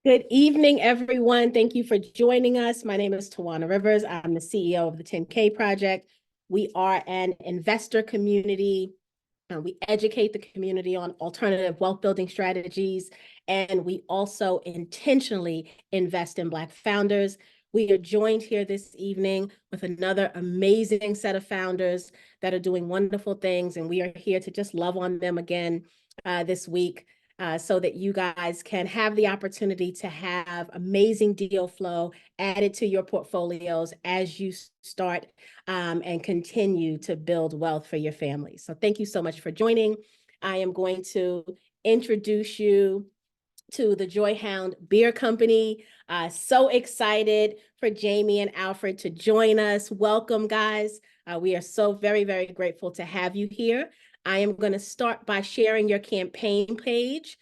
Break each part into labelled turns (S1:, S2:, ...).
S1: Good evening, everyone. Thank you for joining us. My name is Tawana Rivers. I'm the CEO of the 10K Project. We are an investor community. We educate the community on alternative wealth building strategies, and we also intentionally invest in Black founders. We are joined here this evening with another amazing set of founders that are doing wonderful things, and we are here to just love on them again this week. So that you guys can have the opportunity to have amazing deal flow added to your portfolios as you start and continue to build wealth for your family. So thank you so much for joining. I am going to introduce you to the Joyhound Beer Company. So excited for Jamie and Alfred to join us. Welcome, guys. We are so very, very grateful to have you here. I am going to start by sharing your campaign page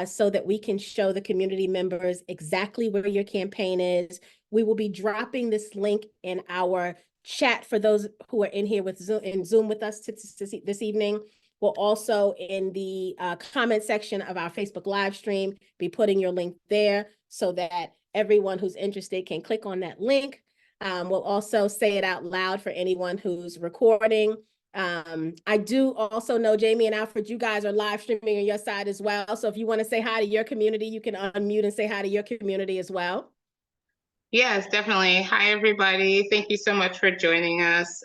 S1: so that we can show the community members exactly where your campaign is. We will be dropping this link in our chat for those who are in here with Zoom with us this evening. We'll also in the comment section of our Facebook live stream be putting your link there so that everyone who's interested can click on that link. We'll also say it out loud for anyone who's recording. I do also know Jamie and Alfred, you guys are live streaming on your side as well. So if you want to say hi to your community, you can unmute and say hi to your community as well.
S2: Yes, definitely. Hi, everybody. Thank you so much for joining us.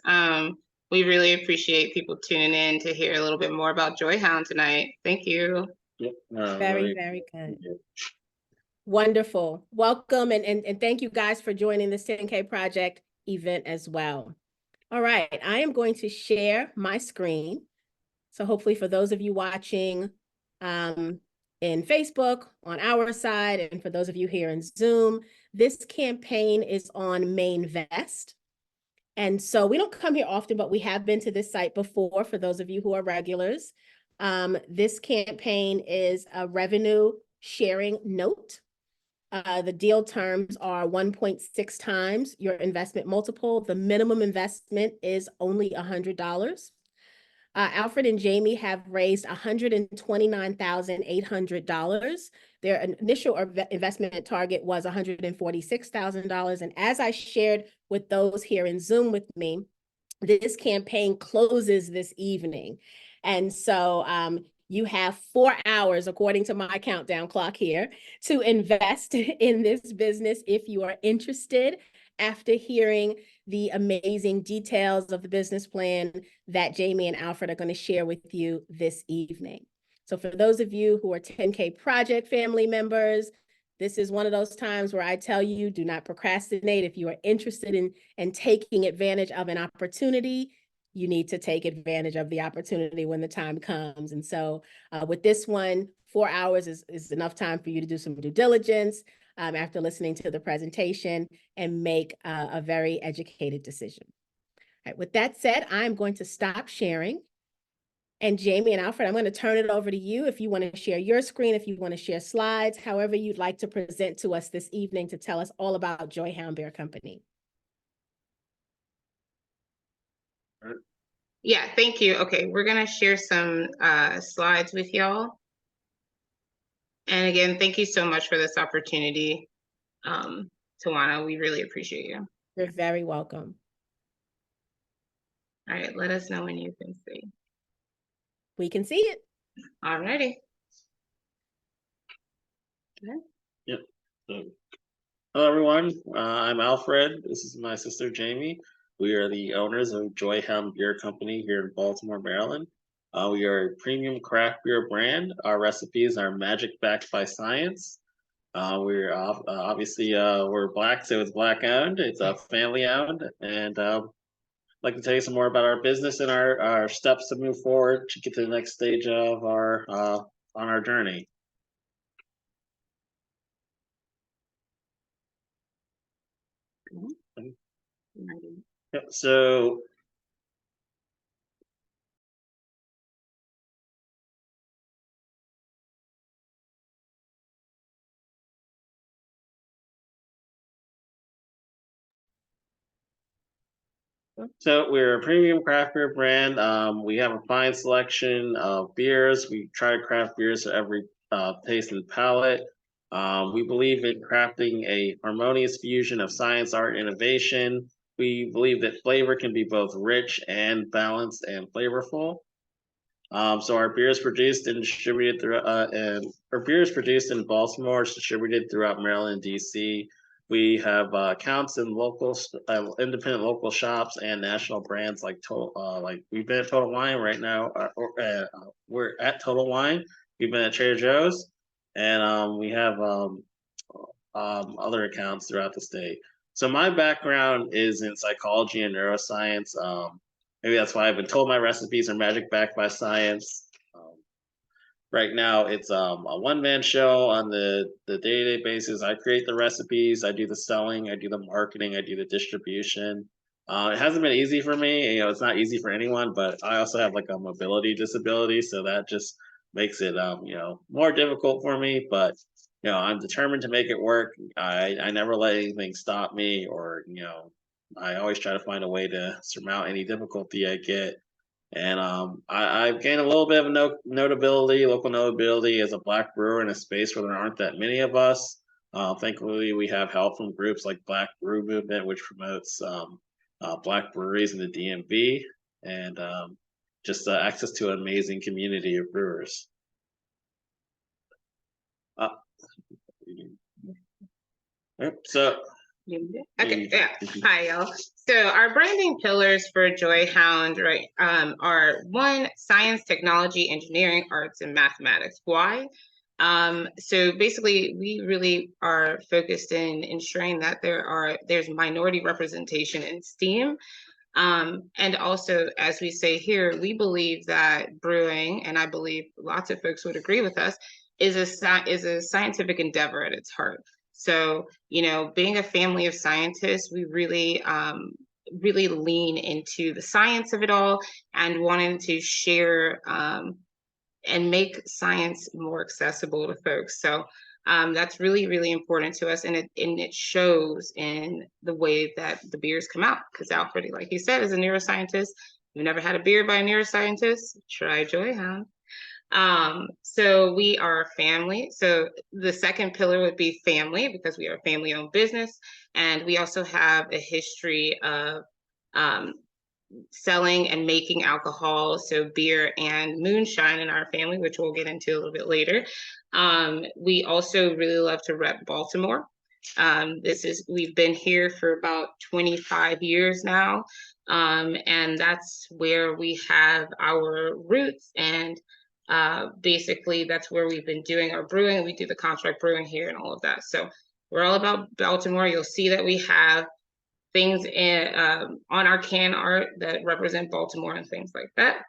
S2: We really appreciate people tuning in to hear a little bit more about Joyhound tonight. Thank you.
S1: Yep. Very, very good. Wonderful. Welcome and thank you guys for joining this 10K Project event as well. All right, I am going to share my screen. So hopefully for those of you watching in Facebook on our side, and for those of you here in Zoom, this campaign is on Mainvest. And so we don't come here often, but we have been to this site before for those of you who are regulars. This campaign is a revenue sharing note. The deal terms are 1.6 times your investment multiple. The minimum investment is only $100. Alfred and Jamie have raised $129,800. Their initial investment target was $146,000. And as I shared with those here in Zoom with me, this campaign closes this evening. And so you have 4 hours, according to my countdown clock here, to invest in this business if you are interested after hearing the amazing details of the business plan that Jamie and Alfred are going to share with you this evening. So for those of you who are 10K Project family members, this is one of those times where I tell you, do not procrastinate. If you are interested in taking advantage of an opportunity, you need to take advantage of the opportunity when the time comes. And so with this one, 4 hours is enough time for you to do some due diligence after listening to the presentation and make a very educated decision. All right, with that said, I'm going to stop sharing. And Jamie and Alfred, I'm going to turn it over to you if you want to share your screen, if you want to share slides, however you'd like to present to us this evening to tell us all about Joyhound Beer Company.
S2: Yeah, thank you. Okay, we're going to share some slides with y'all. And again, thank you so much for this opportunity. Tawana, we really appreciate you.
S1: You're very welcome.
S2: All right, let us know when you can see.
S1: We can see it.
S2: All righty. Okay.
S3: Yep. So, hello, everyone. I'm Alfred. This is my sister, Jamie. We are the owners of Joyhound Beer Company here in Baltimore, Maryland. We are a premium craft beer brand. Our recipes are magic backed by science. We're obviously we're Black, so it's Black owned. It's family owned, and I'd like to tell you some more about our business and our steps to move forward to get to the next stage of our on our journey. Yep, so we're a premium craft beer brand. We have a fine selection of beers. We try to craft beers for every taste and palate. We believe in crafting a harmonious fusion of science, art, and innovation. We believe that flavor can be both rich and balanced and flavorful. So our beer is produced and distributed through, and our beer is produced in Baltimore, it's distributed throughout Maryland, DC. We have accounts in local, independent local shops and national brands like like we've been at Total Wine right now. We're at Total Wine. We've been at Trader Joe's, and we have other accounts throughout the state. So my background is in psychology and neuroscience. Maybe that's why I've been told my recipes are magic backed by science. Right now, it's a one-man show on the day-to-day basis. I create the recipes, I do the selling, I do the marketing, I do the distribution. It hasn't been easy for me. You know, it's not easy for anyone, but I also have like a mobility disability, so that just makes it you know, more difficult for me. But you know, I'm determined to make it work. I never let anything stop me, or you know, I always try to find a way to surmount any difficulty I get. And I've gained a little bit of notability, local notability as a Black brewer in a space where there aren't that many of us. Thankfully, we have help from groups like Black Brew Movement, which promotes Black breweries in the DMV, and just access to an amazing community of brewers. So
S2: Okay, yeah. Hi, y'all. So our branding pillars for Joyhound, right, are one, science, technology, engineering, arts, and mathematics. Why? So basically, we really are focused in ensuring that there's minority representation in STEAM. And also, as we say here, we believe that brewing, and I believe lots of folks would agree with us, is a scientific endeavor at its heart. So, you know, being a family of scientists, we really, really lean into the science of it all and wanting to share and make science more accessible to folks. So that's really, really important to us. And it shows in the way that the beers come out. Because Alfred, like he said, is a neuroscientist. You've never had a beer by a neuroscientist? Try Joyhound. So we are a family. So the second pillar would be family, because we are a family-owned business. And we also have a history of selling and making alcohol, so beer and moonshine in our family, which we'll get into a little bit later. We also really love to rep Baltimore. We've been here for about 25 years now, and that's where we have our roots, and basically that's where we've been doing our brewing. We do the contract brewing here and all of that. So we're all about Baltimore. You'll see that we have things on our can art that represent Baltimore and things like that.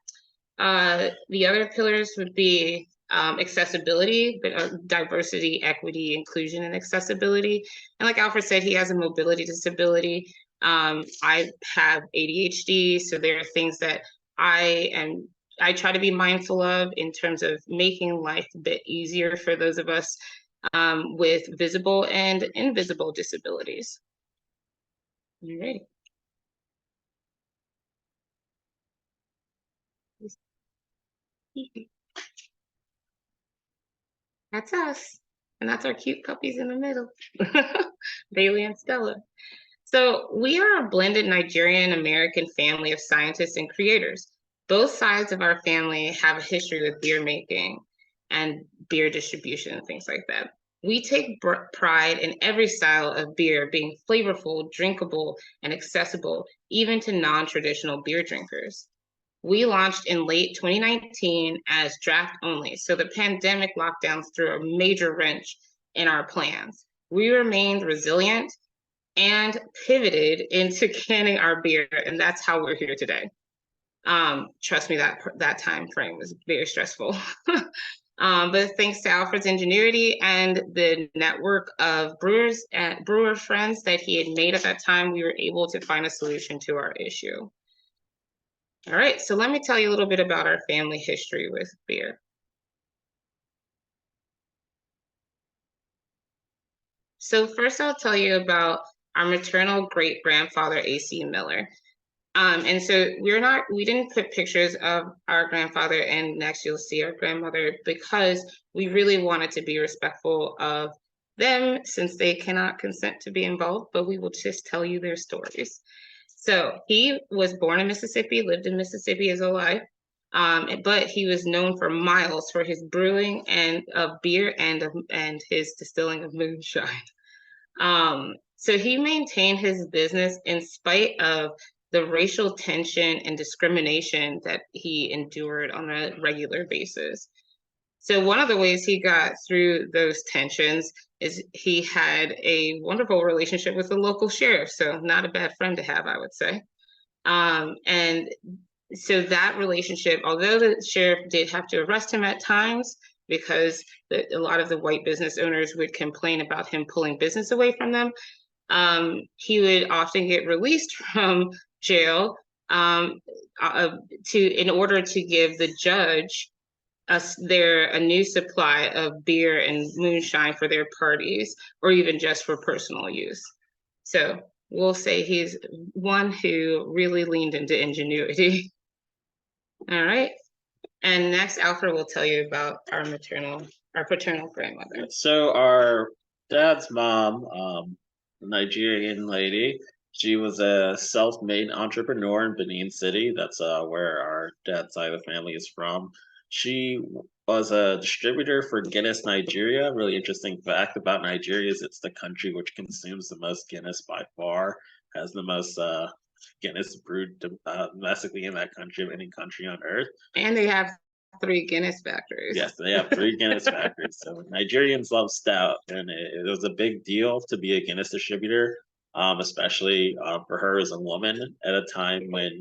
S2: The other pillars would be accessibility, but diversity, equity, inclusion, and accessibility. And like Alfred said, he has a mobility disability. I have ADHD, so there are things that I try to be mindful of in terms of making life a bit easier for those of us with visible and invisible disabilities. You ready? That's us. And that's our cute puppies in the middle, Bailey and Stella. So we are a blended Nigerian-American family of scientists and creators. Both sides of our family have a history with beer making and beer distribution and things like that. We take pride in every style of beer being flavorful, drinkable, and accessible, even to non-traditional beer drinkers. We launched in late 2019 as draft only, so the pandemic lockdowns threw a major wrench in our plans. We remained resilient and pivoted into canning our beer, and that's how we're here today. Trust me, that time frame was very stressful. But thanks to Alfred's ingenuity and the network of brewers and brewer friends that he had made at that time, we were able to find a solution to our issue. All right, so let me tell you a little bit about our family history with beer. So first I'll tell you about our maternal great-grandfather, A.C. Miller. And so we didn't put pictures of our grandfather, and next you'll see our grandmother, because we really wanted to be respectful of them since they cannot consent to be involved, but we will just tell you their stories. So he was born in Mississippi, lived in Mississippi his whole life, but he was known for miles for his brewing and of beer and his distilling of moonshine. So he maintained his business in spite of the racial tension and discrimination that he endured on a regular basis. So one of the ways he got through those tensions is he had a wonderful relationship with the local sheriff. So not a bad friend to have, I would say. And so that relationship, although the sheriff did have to arrest him at times because a lot of the white business owners would complain about him pulling business away from them, he would often get released from jail in order to give the judge a new supply of beer and moonshine for their parties, or even just for personal use. So we'll say he's one who really leaned into ingenuity. All right. And next, Alfred will tell you about our paternal grandmother.
S3: So our dad's mom, a Nigerian lady, she was a self-made entrepreneur in Benin City. That's where our dad's side of the family is from. She was a distributor for Guinness Nigeria. Really interesting fact about Nigeria is it's the country which consumes the most Guinness by far, has the most Guinness brewed domestically in that country of any country on earth.
S2: And they have 3 Guinness factories.
S3: Yes, they have 3 Guinness factories. So Nigerians love stout, and it was a big deal to be a Guinness distributor, especially for her as a woman at a time when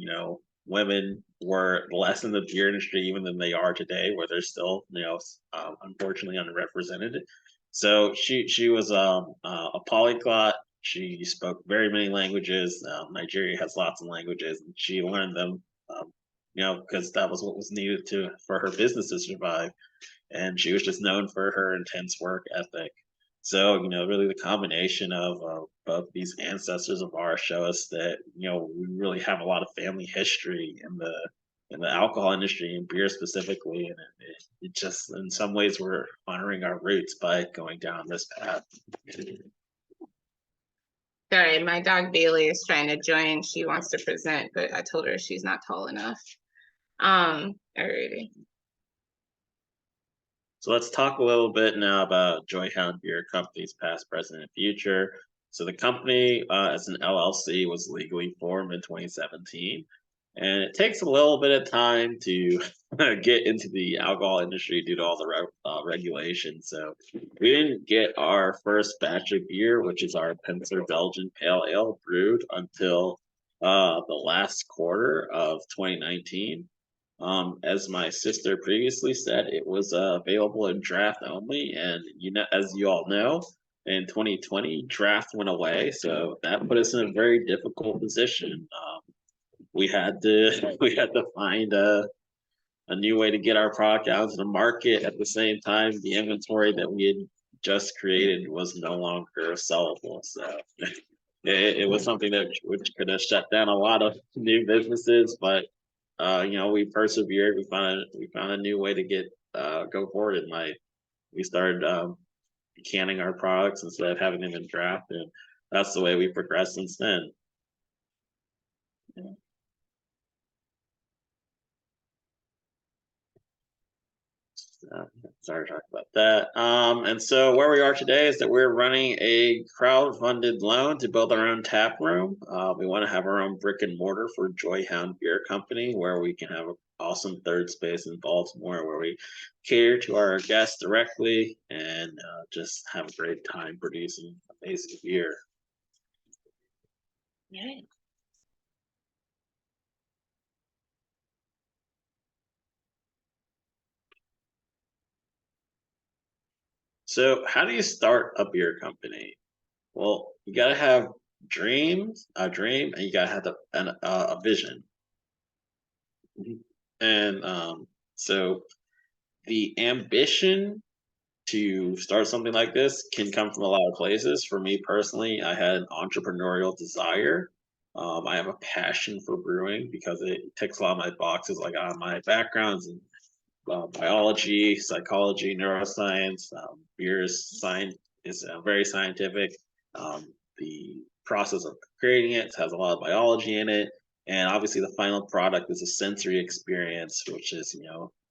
S3: women were less in the beer industry even than they are today, where they're still unfortunately underrepresented. So she was a polyglot. She spoke very many languages. Nigeria has lots of languages, and she learned them. Because that was what was needed for her business to survive. And she was just known for her intense work ethic. So, really the combination of both these ancestors of ours show us that, we really have a lot of family history in the alcohol industry and beer specifically. And it just, in some ways, we're honoring our roots by going down this path.
S2: Sorry, my dog Bailey is trying to join. She wants to present, but I told her she's not tall enough. Alrighty.
S3: So let's talk a little bit now about Joyhound Beer Company's past, present, and future. So the company, as an LLC, was legally formed in 2017, and it takes a little bit of time to get into the alcohol industry due to all the regulations. So we didn't get our first batch of beer, which is our Pincer Belgian Pale Ale, brewed until the last quarter of 2019. As my sister previously said, it was available in draft only, and as you all know, in 2020 draft went away, so that put us in a very difficult position. We had to find a new way to get our product out to the market. At the same time, the inventory that we had just created was no longer sellable, so it was something which could have shut down a lot of new businesses, but we persevered. We found a new way to go forward in life. We started canning our products instead of having them in draft, and that's the way we progressed since then. Sorry to talk about that. And so where we are today is that we're running a crowd-funded loan to build our own tap room. We want to have our own brick and mortar for Joyhound Beer Company, where we can have an awesome third space in Baltimore, where we cater to our guests directly and just have a great time producing amazing beer.
S2: Yeah.
S3: So how do you start a beer company? Well, you gotta have a dream, and you gotta have a vision. And so the ambition to start something like this can come from a lot of places. For me personally, I had an entrepreneurial desire. I have a passion for brewing because it ticks a lot of my boxes, like my backgrounds in biology, psychology, neuroscience. Beer is is very scientific. The process of creating it has a lot of biology in it, and obviously the final product is a sensory experience, which is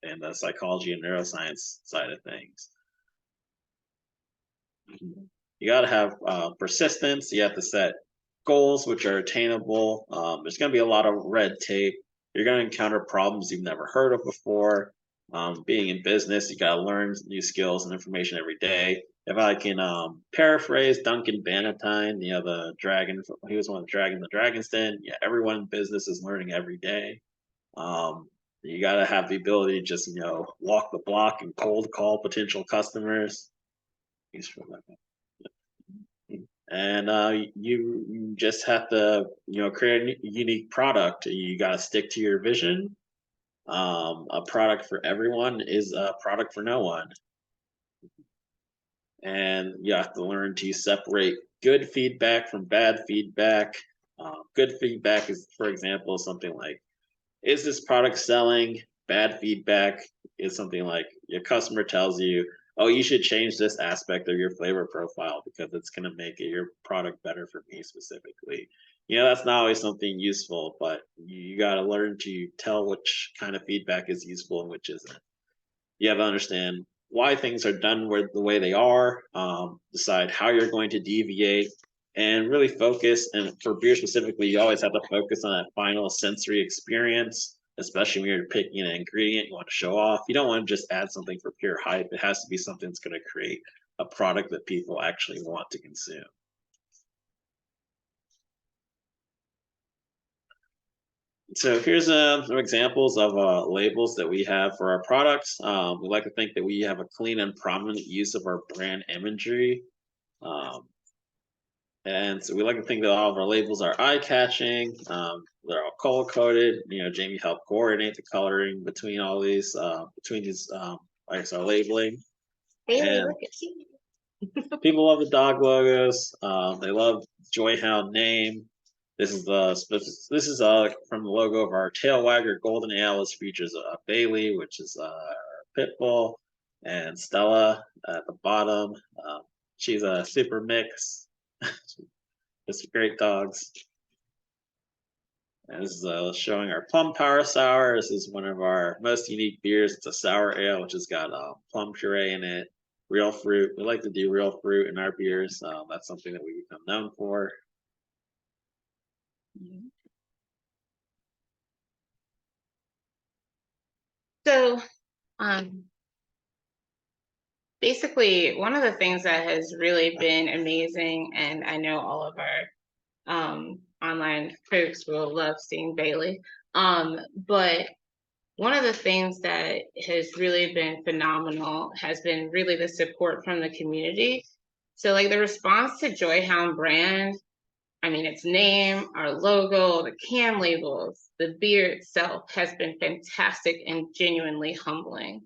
S3: in the psychology and neuroscience side of things. You got to have persistence. You have to set goals which are attainable. There's going to be a lot of red tape. You're going to encounter problems you've never heard of before. Being in business, you got to learn new skills and information every day. If I can paraphrase Duncan Bannatyne, the dragon, he was one of the Dragon's Den. Yeah, everyone in business is learning every day. You got to have the ability to just walk the block and cold call potential customers. And you just have to create a unique product. You got to stick to your vision. A product for everyone is a product for no one, and you have to learn to separate good feedback from bad feedback. Good feedback is, for example, something like, is this product selling? Bad feedback is something like your customer tells you, oh, you should change this aspect of your flavor profile because it's going to make your product better for me specifically. That's not always something useful, but you got to learn to tell which kind of feedback is useful and which isn't. You have to understand why things are done the way they are, decide how you're going to deviate, and really focus. And for beer specifically, you always have to focus on that final sensory experience, especially when you're picking an ingredient you want to show off. You don't want to just add something for pure hype. It has to be something that's going to create a product that people actually want to consume. So here's some examples of labels that we have for our products. We like to think that we have a clean and prominent use of our brand imagery. And so we like to think that all of our labels are eye-catching. They're all color-coded. Jamie helped coordinate the coloring between all these, our labeling.
S2: Bailey,
S3: And
S2: look at you.
S3: people love the dog logos. They love Joyhound name. This is from the logo of our tail wagger golden ale. This features Bailey, which is our pit bull, and Stella at the bottom. She's a super mix. Just great dogs. And this is showing our plum power sour. This is one of our most unique beers. It's a sour ale which has got plum puree in it, real fruit. We like to do real fruit in our beers. That's something that we become known for.
S2: So, basically, one of the things that has really been amazing, and I know all of our online folks will love seeing Bailey, but one of the things that has really been phenomenal has been really the support from the community. So like the response to Joyhound brand, I mean, its name, our logo, the can labels, the beer itself has been fantastic and genuinely humbling.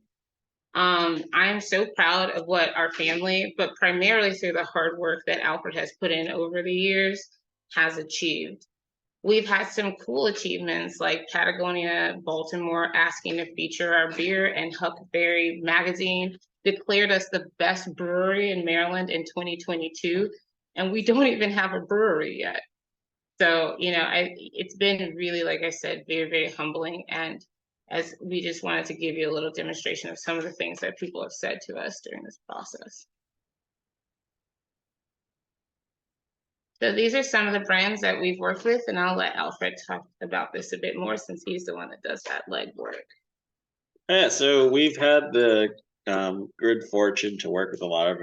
S2: I'm so proud of what our family, but primarily through the hard work that Alfred has put in over the years, has achieved. We've had some cool achievements like Patagonia Baltimore asking to feature our beer, and Huckberry Magazine declared us the best brewery in Maryland in 2022, and we don't even have a brewery yet. So, it's been really, like I said, very, very humbling. And as we just wanted to give you a little demonstration of some of the things that people have said to us during this process. So these are some of the brands that we've worked with, and I'll let Alfred talk about this a bit more since he's the one that does that legwork.
S3: Yeah, so we've had the good fortune to work with a lot of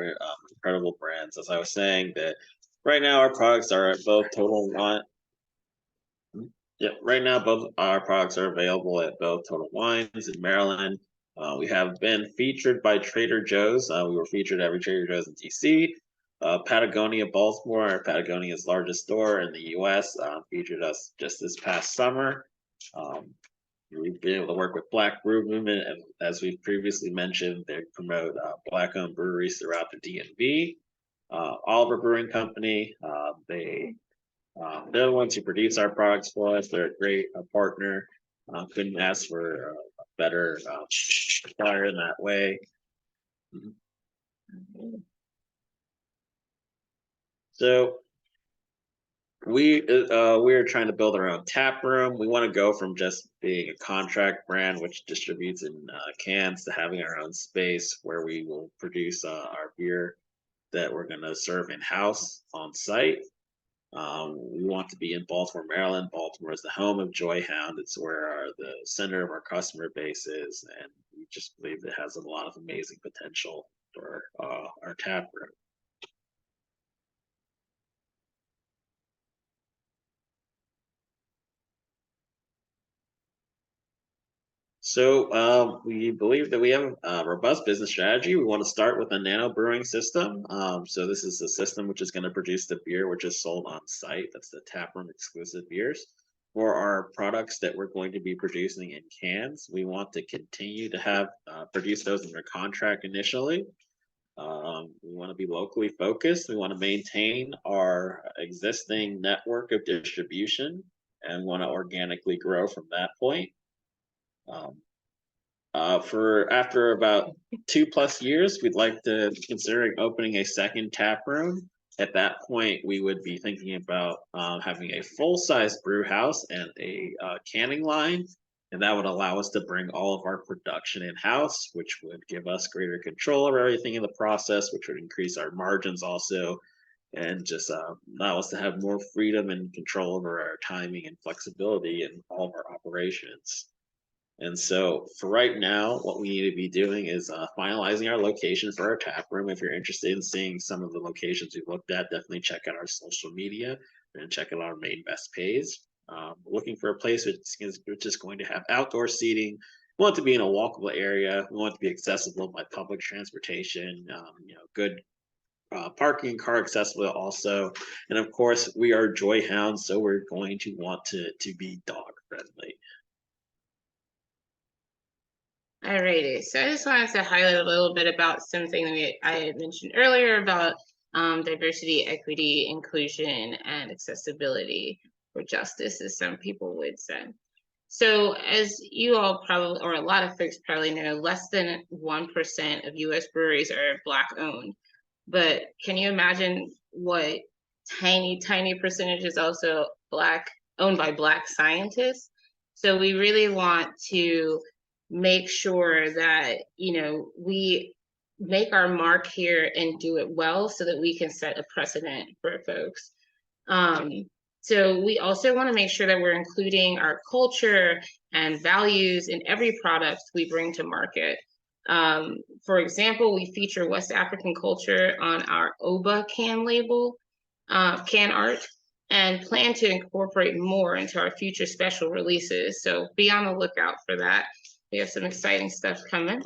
S3: incredible brands. As I was saying, that right now our products are at both Total Wine. Yeah, right now both our products are available at both Total Wines in Maryland. We have been featured by Trader Joe's. We were featured at every Trader Joe's in DC. Patagonia Baltimore, Patagonia's largest store in the U.S., featured us just this past summer. We've been able to work with Black Brew Movement, and as we've previously mentioned, they promote Black-owned breweries throughout the DMV. Oliver Brewing Company, they're the ones who produce our products for us. They're a great partner. Couldn't ask for a better supplier in that way. So we're trying to build our own tap room. We want to go from just being a contract brand which distributes in cans to having our own space where we will produce our beer that we're going to serve in house on site. We want to be in Baltimore, Maryland. Baltimore is the home of Joyhound. It's where the center of our customer base is, and we just believe it has a lot of amazing potential for our tap room. So we believe that we have a robust business strategy. We want to start with a nano brewing system. So this is the system which is going to produce the beer which is sold on site. That's the taproom exclusive beers. For our products that we're going to be producing in cans, we want to continue to have produce those under contract initially. We want to be locally focused. We want to maintain our existing network of distribution and want to organically grow from that point. For after about 2+ years, we'd like to considering opening a second tap room. At that point, we would be thinking about having a full-size brew house and a canning line, and that would allow us to bring all of our production in-house, which would give us greater control of everything in the process, which would increase our margins also, and just allow us to have more freedom and control over our timing and flexibility in all of our operations. And so for right now, what we need to be doing is finalizing our location for our tap room. If you're interested in seeing some of the locations we've looked at, definitely check out our social media and check out our main best page. Looking for a place which is going to have outdoor seating. We want it to be in a walkable area. We want it to be accessible by public transportation, good parking, car accessible also. And of course, we are Joyhound, so we're going to want to be dog friendly.
S2: Alrighty, so I just wanted to highlight a little bit about something that I had mentioned earlier about diversity, equity, inclusion, and accessibility, or justice, as some people would say. So as you all probably, or a lot of folks probably know, less than 1% of US breweries are Black owned. But can you imagine what tiny, tiny percentage is also owned by Black scientists? So we really want to make sure that, we make our mark here and do it well so that we can set a precedent for folks. So we also want to make sure that we're including our culture and values in every product we bring to market. For example, we feature West African culture on our Oba can label, can art, and plan to incorporate more into our future special releases. So be on the lookout for that. We have some exciting stuff coming.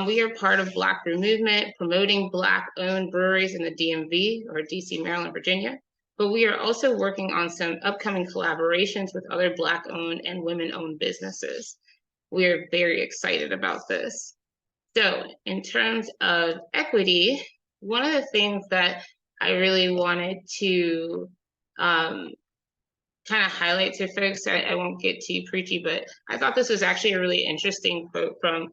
S2: We are part of Black Brew Movement, promoting Black-owned breweries in the DMV, or DC, Maryland, Virginia. But we are also working on some upcoming collaborations with other Black-owned and women-owned businesses. We are very excited about this. So in terms of equity, one of the things that I really wanted to kind of highlight to folks, I won't get too preachy, but I thought this was actually a really interesting quote from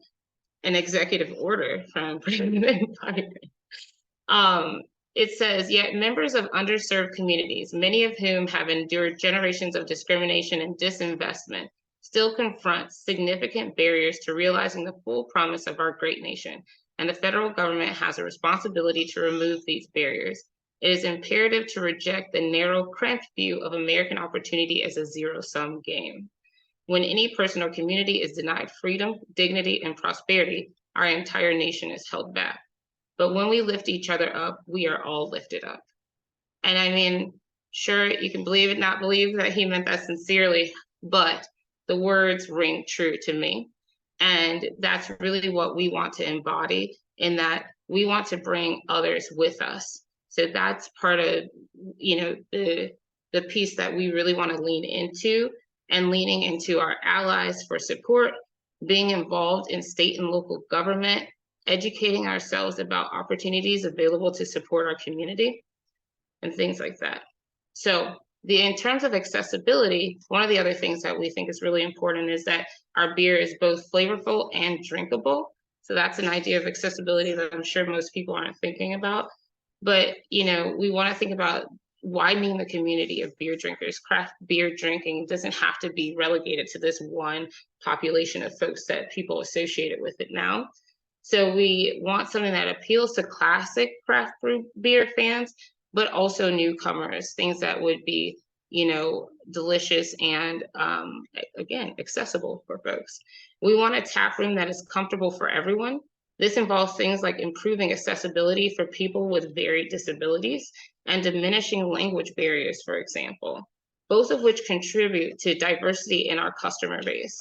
S2: an executive order from President Biden. It says, yet members of underserved communities, many of whom have endured generations of discrimination and disinvestment, still confront significant barriers to realizing the full promise of our great nation, and the federal government has a responsibility to remove these barriers. It is imperative to reject the narrow, cramped view of American opportunity as a zero-sum game. When any person or community is denied freedom, dignity, and prosperity, our entire nation is held back. But when we lift each other up, we are all lifted up. And I mean, sure, you can believe it, not believe that he meant that sincerely, but the words ring true to me. And that's really what we want to embody, in that we want to bring others with us. So that's part of, the piece that we really want to lean into, and leaning into our allies for support, being involved in state and local government, educating ourselves about opportunities available to support our community, and things like that. So in terms of accessibility, one of the other things that we think is really important is that our beer is both flavorful and drinkable. So that's an idea of accessibility that I'm sure most people aren't thinking about. But, you know, we want to think about widening the community of beer drinkers. Craft beer drinking doesn't have to be relegated to this one population of folks that people associate it with it now. So we want something that appeals to classic craft brew beer fans, but also newcomers, things that would be, you know, delicious and again, accessible for folks. We want a tap room that is comfortable for everyone. This involves things like improving accessibility for people with varied disabilities and diminishing language barriers, for example, both of which contribute to diversity in our customer base.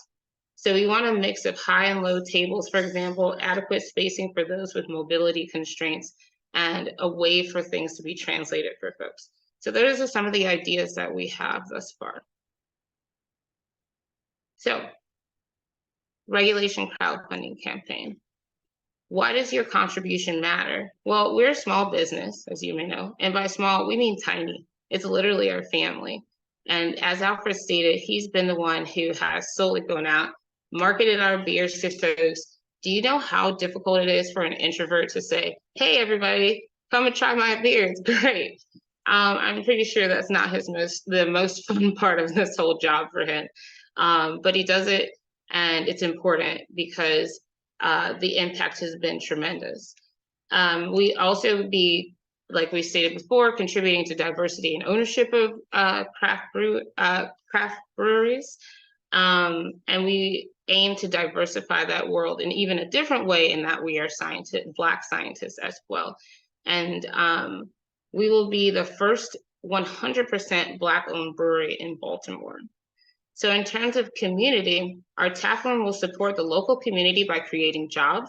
S2: So we want a mix of high and low tables, for example, adequate spacing for those with mobility constraints, and a way for things to be translated for folks. So those are some of the ideas that we have thus far. So, regulation crowdfunding campaign. Why does your contribution matter? Well, we're a small business, as you may know, and by small, we mean tiny. It's literally our family. And as Alfred stated, he's been the one who has solely gone out, marketed our beers to folks. Do you know how difficult it is for an introvert to say, hey, everybody, come and try my beer, it's great. I'm pretty sure that's not the most fun part of this whole job for him. But he does it, and it's important because the impact has been tremendous. We also be, like we stated before, contributing to diversity and ownership of craft breweries. And we aim to diversify that world in even a different way, in that we are Black scientists as well. And we will be the first 100% Black-owned brewery in Baltimore. So in terms of community, our tap room will support the local community by creating jobs,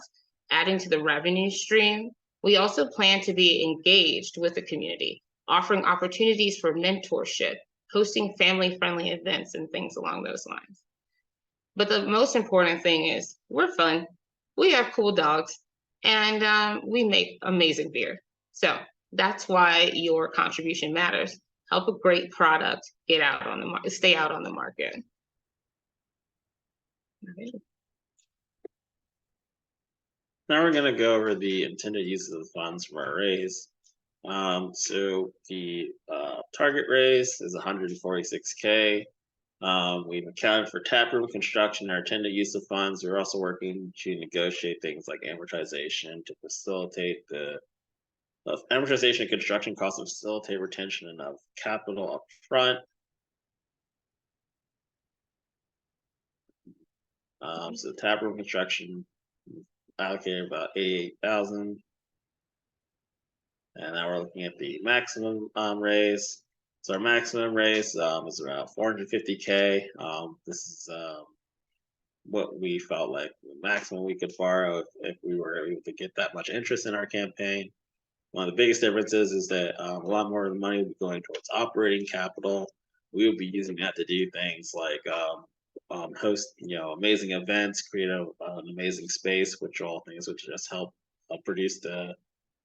S2: adding to the revenue stream. We also plan to be engaged with the community, offering opportunities for mentorship, hosting family-friendly events, and things along those lines. But the most important thing is we're fun, we have cool dogs, and we make amazing beer. So that's why your contribution matters. Help a great product get out on the market, stay out on the market. Okay.
S3: Now we're going to go over the intended use of the funds from our raise. So the target raise is 146K. We've accounted for taproom construction, our intended use of funds. We're also working to negotiate things like amortization to facilitate the amortization and construction costs to facilitate retention of capital up front. So the taproom construction allocated about 88,000. And now we're looking at the maximum raise. So our maximum raise is around 450K. This is what we felt like the maximum we could borrow if we were able to get that much interest in our campaign. One of the biggest differences is that a lot more of the money will be going towards operating capital. We will be using that to do things like host, amazing events, create an amazing space, which are all things which just help produce the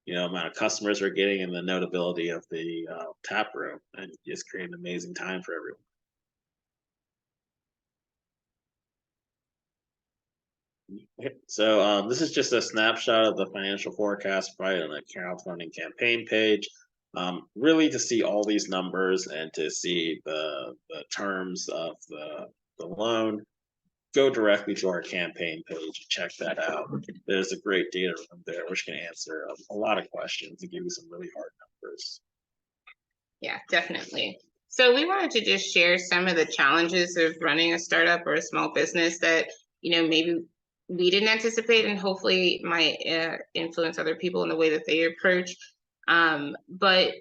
S3: amount of customers we're getting and the notability of the tap room, and just create an amazing time for everyone. So this is just a snapshot of the financial forecast provided on the crowdfunding campaign page. Really to see all these numbers and to see the terms of the loan, go directly to our campaign page and check that out. There's a great data room there which can answer a lot of questions and give you some really hard numbers.
S2: Yeah, definitely. So we wanted to just share some of the challenges of running a startup or a small business that, maybe we didn't anticipate, and hopefully might influence other people in the way that they approach. But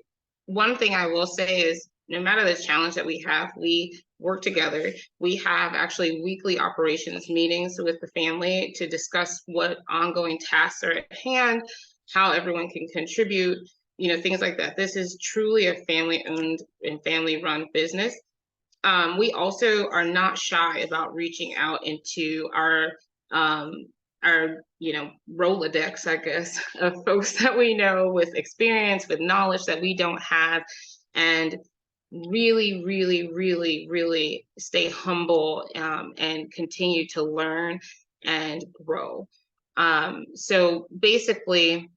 S2: one thing I will say is, no matter the challenge that we have, we work together. We have actually weekly operations meetings with the family to discuss what ongoing tasks are at hand, how everyone can contribute, things like that. This is truly a family-owned and family-run business. We also are not shy about reaching out into our Rolodex, I guess, of folks that we know with experience, with knowledge that we don't have, and really, really, really, really stay humble and continue to learn and grow. So basically,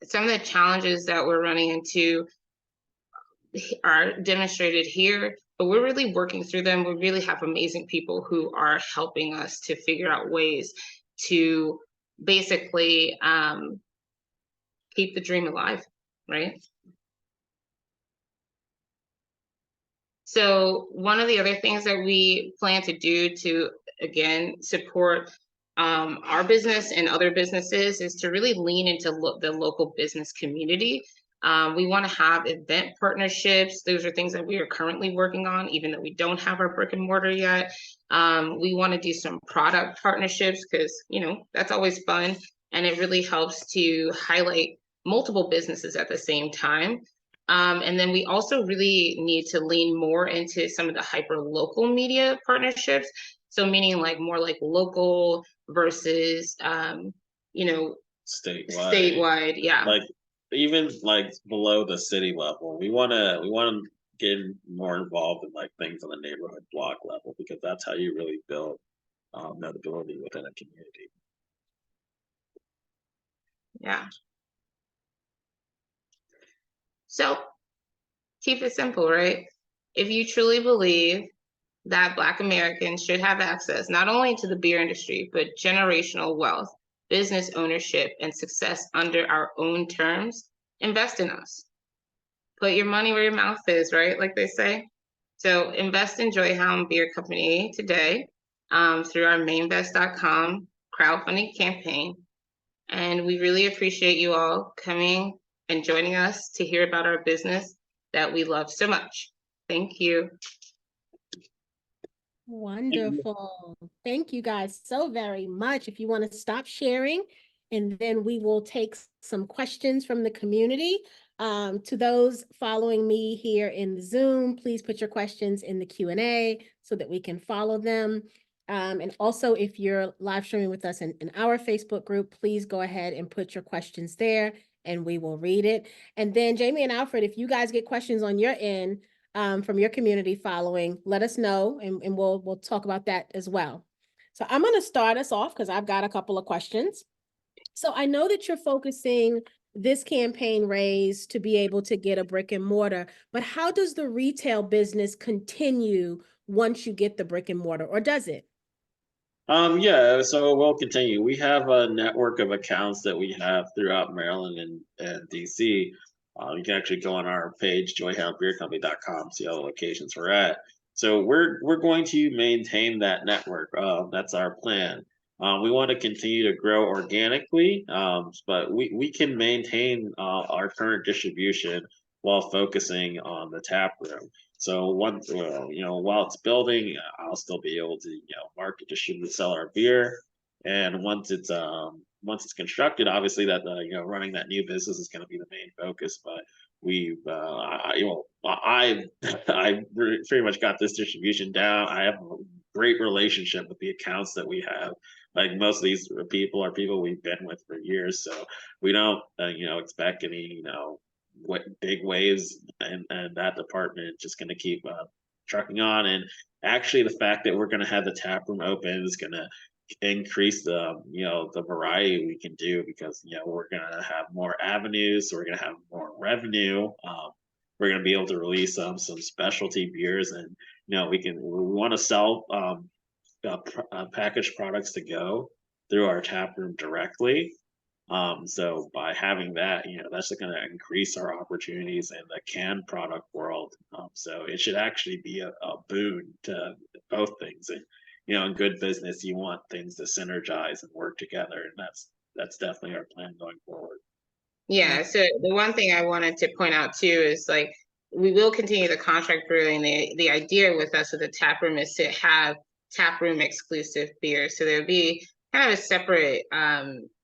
S2: some of the challenges that we're running into are demonstrated here, but we're really working through them. We really have amazing people who are helping us to figure out ways to basically keep the dream alive, right? So one of the other things that we plan to do to, again, support our business and other businesses is to really lean into the local business community. We want to have event partnerships. Those are things that we are currently working on, even though we don't have our brick and mortar yet. We want to do some product partnerships because, you know, that's always fun. And it really helps to highlight multiple businesses at the same time. And then we also really need to lean more into some of the hyper local media partnerships. So meaning like more like local versus, you know, statewide. Yeah.
S3: Like even like below the city level, we want to get more involved in like things on the neighborhood block level, because that's how you really build notability within a community.
S2: Yeah. So keep it simple, right? If you truly believe that Black Americans should have access not only to the beer industry, but generational wealth, business ownership, and success under our own terms, invest in us. Put your money where your mouth is, right? Like they say. So invest in Joyhound Beer Company today through our mainvest.com crowdfunding campaign. And we really appreciate you all coming and joining us to hear about our business that we love so much. Thank you.
S1: Wonderful. Thank you guys so very much. If you want to stop sharing, and then we will take some questions from the community. To those following me here in the Zoom, please put your questions in the Q&A so that we can follow them. And also, if you're live streaming with us in our Facebook group, please go ahead and put your questions there and we will read it. And then Jamie and Alfred, if you guys get questions on your end, from your community following, let us know, and we'll talk about that as well. So I'm going to start us off because I've got a couple of questions. So I know that you're focusing this campaign raise to be able to get a brick and mortar, but how does the retail business continue once you get the brick and mortar, or does it?
S3: Yeah, so we'll continue. We have a network of accounts that we have throughout Maryland and DC. You can actually go on our page, joyhoundbeercompany.com, see all the locations we're at. So we're going to maintain that network. That's our plan. We want to continue to grow organically, but we can maintain our current distribution while focusing on the tap room. So while it's building, I'll still be able to market, distribute, sell our beer. And once it's constructed, obviously that running that new business is going to be the main focus. But I pretty much got this distribution down. I have a great relationship with the accounts that we have. Like most of these people are people we've been with for years, so we don't expect any big waves, and that department just going to keep trucking on. And actually, the fact that we're going to have the tap room open is going to increase the variety we can do, because we're going to have more avenues, so we're going to have more revenue. We're going to be able to release some specialty beers, and we want to sell packaged products to go through our tap room directly. So by having that, that's going to increase our opportunities in the canned product world. So it should actually be a boon to both things. And in good business, you want things to synergize and work together, and that's definitely our plan going forward.
S2: Yeah. So the one thing I wanted to point out too is like we will continue the contract brewing. The idea with us with the tap room is to have tap room exclusive beer. So there'll be kind of a separate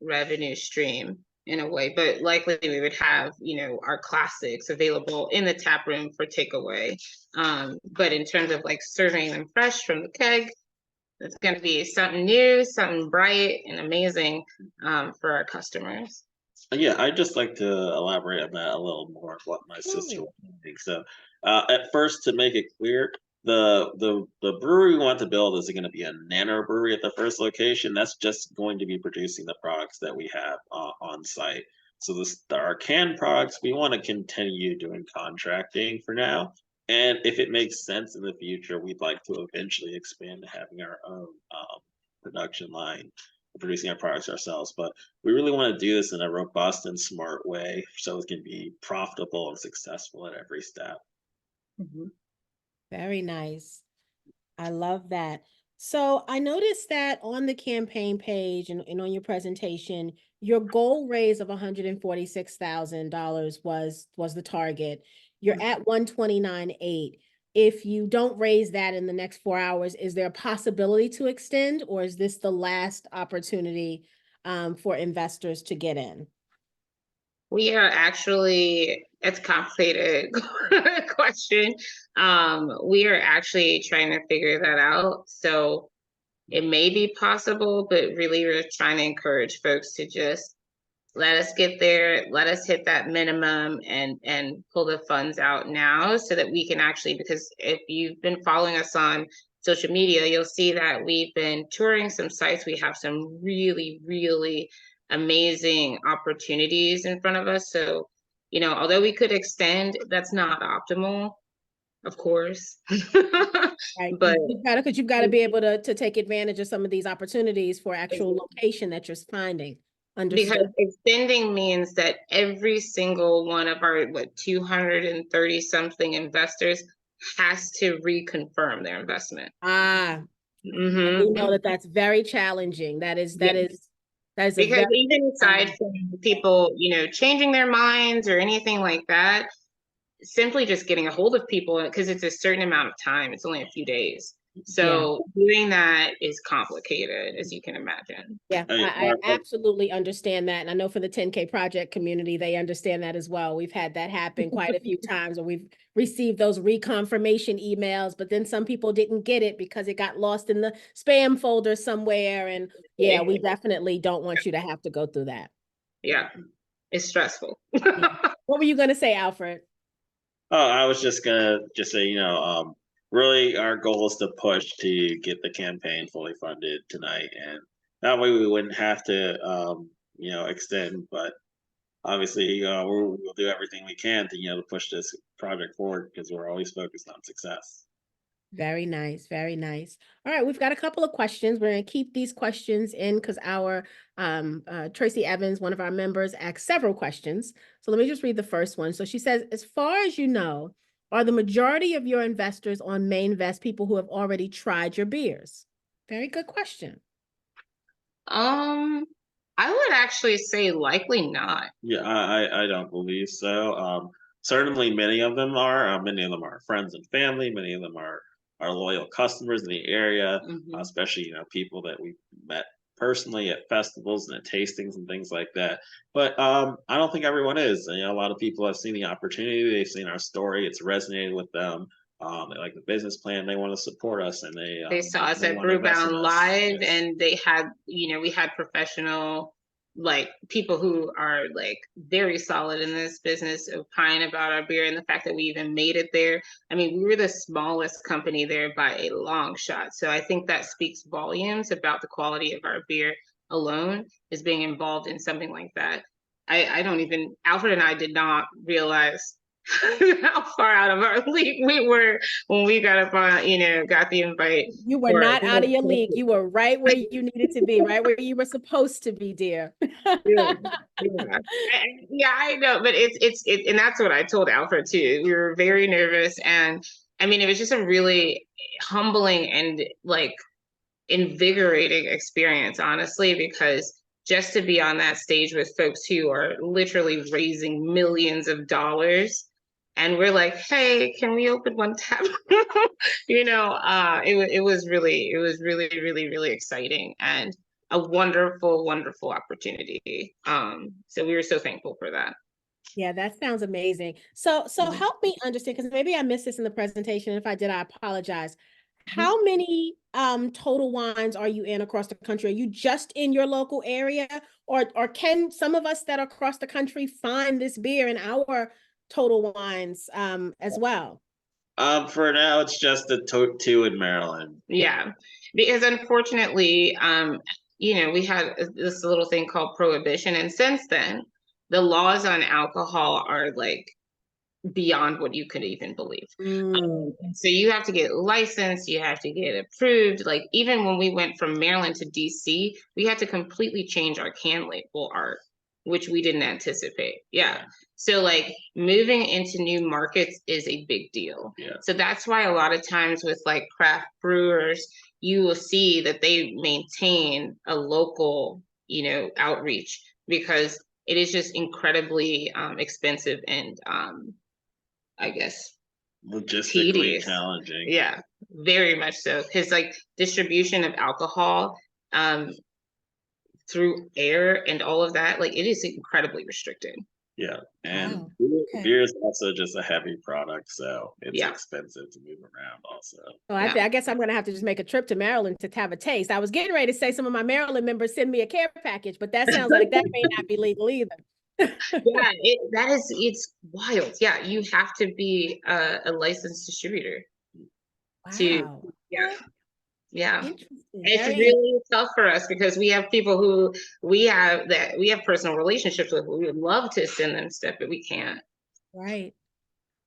S2: revenue stream in a way, but likely we would have our classics available in the tap room for takeaway. But in terms of like serving them fresh from the keg, it's going to be something new, something bright and amazing for our customers.
S3: Yeah, I'd just like to elaborate on that a little more, what my sister thinks. So, at first, to make it clear, the brewery we want to build is going to be a nano brewery at the first location. That's just going to be producing the products that we have on site. So our canned products, we want to continue doing contracting for now. And if it makes sense in the future, we'd like to eventually expand to having our own production line, producing our products ourselves. But we really want to do this in a robust and smart way so it can be profitable and successful at every step.
S1: Very nice. I love that. So I noticed that on the campaign page and on your presentation, your goal raise of $146,000 was the target. You're at 129.8. If you don't raise that in the next 4 hours, is there a possibility to extend, or is this the last opportunity for investors to get in?
S2: We are actually, it's a complicated question. We are actually trying to figure that out. So it may be possible, but really we're trying to encourage folks to just let us get there, let us hit that minimum and pull the funds out now so that we can actually, because if you've been following us on social media, you'll see that we've been touring some sites. We have some really, really amazing opportunities in front of us. So, you know, although we could extend, that's not optimal, of course.
S1: Right.
S2: But
S1: You've got to be able to take advantage of some of these opportunities for actual location that you're finding.
S2: because
S1: Understood.
S2: extending means that every single one of our 230 something investors has to reconfirm their investment.
S1: Ah,
S2: Mm-hmm.
S1: we know that that's very challenging. That is a
S2: Because
S1: very
S2: even aside from people, you know, changing their minds or anything like that, simply just getting a hold of people, because it's a certain amount of time, it's only a few days. So doing that is complicated, as you can imagine.
S1: Yeah, I absolutely understand that. And I know for the 10K project community, they understand that as well. We've had that happen quite a few times, where we've received those reconfirmation emails, but then some people didn't get it because it got lost in the spam folder somewhere. And yeah, we definitely don't want you to have to go through that.
S2: Yeah, it's stressful.
S1: Yeah. What were you going to say, Alfred?
S3: Oh, I was just gonna say, really our goal is to push to get the campaign fully funded tonight, and that way we wouldn't have to, extend. But obviously, we'll do everything we can to, to push this project forward because we're always focused on success.
S1: Very nice, very nice. All right, we've got a couple of questions. We're going to keep these questions in because our Tracy Evans, one of our members, asked several questions. So let me just read the first one. So she says, as far as you know, are the majority of your investors on Mainvest people who have already tried your beers? Very good question.
S2: I would actually say likely not.
S3: Yeah, I don't believe so. Certainly, many of them are. Many of them are friends and family. Many of them are loyal customers in the area, especially people that we've met personally at festivals and at tastings and things like that. But I don't think everyone is. A lot of people have seen the opportunity. They've seen our story. It's resonated with them. They like the business plan. They want to support us, and they
S2: saw us at
S3: want to invest in
S2: Brewbound
S3: us.
S2: Live,
S3: Yes.
S2: and they had, we had professional, like, people who are like very solid in this business opine about our beer and the fact that we even made it there. I mean, we were the smallest company there by a long shot. So I think that speaks volumes about the quality of our beer alone, is being involved in something like that. I don't even, Alfred and I did not realize how far out of our league we were when we got up on, got the invite.
S1: You were not out of your league. You were right where you needed to be, right where you were supposed to be, dear.
S2: Yeah. I know, but it's and that's what I told Alfred too. We were very nervous, and I mean, it was just a really humbling and like invigorating experience, honestly, because just to be on that stage with folks who are literally raising millions of dollars, and we're like, hey, can we open one tap? It was really, really, really exciting and a wonderful, wonderful opportunity. So we were so thankful for that.
S1: Yeah, that sounds amazing. So help me understand, because maybe I missed this in the presentation. If I did, I apologize. How many Total Wines are you in across the country? Are you just in your local area, or can some of us that are across the country find this beer in our Total Wines as well?
S3: For now, it's just the two in Maryland.
S2: Yeah, because unfortunately, we had this little thing called prohibition, and since then, the laws on alcohol are like beyond what you could even believe. So you have to get licensed, you have to get approved. Like even when we went from Maryland to DC, we had to completely change our can label art, which we didn't anticipate. Yeah. So like moving into new markets is a big deal.
S3: Yeah.
S2: So that's why a lot of times with like craft brewers, you will see that they maintain a local, outreach, because it is just incredibly expensive and I guess
S3: Logistically
S2: tedious.
S3: challenging.
S2: Yeah, very much so. Because like distribution of alcohol through air and all of that, like it is incredibly restricted.
S3: Yeah, and
S1: Wow.
S3: beer is also just a heavy product, so it's
S2: Yeah.
S3: expensive to move around also.
S1: So
S2: Yeah.
S1: I guess I'm going to have to just make a trip to Maryland to have a taste. I was getting ready to say some of my Maryland members send me a care package, but that sounds like that may not be legal either.
S2: Yeah, it's wild. Yeah, you have to be a licensed distributor to,
S1: Wow.
S2: yeah. Yeah.
S1: Interesting.
S2: It's
S1: Very
S2: really tough for us because we have people who we have personal relationships with. We would love to send them stuff, but we can't.
S1: right.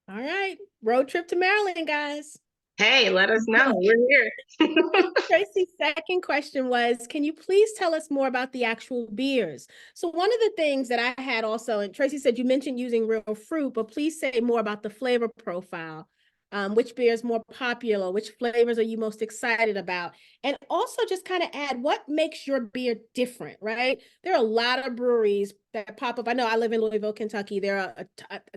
S1: All right. Road trip to Maryland, guys.
S2: Hey, let us know. We're here.
S1: Tracy's second question was, can you please tell us more about the actual beers? So one of the things that I had also, and Tracy said you mentioned using real fruit, but please say more about the flavor profile. Which beer is more popular? Which flavors are you most excited about? And also just kind of add what makes your beer different, right? There are a lot of breweries that pop up. I know I live in Louisville, Kentucky. I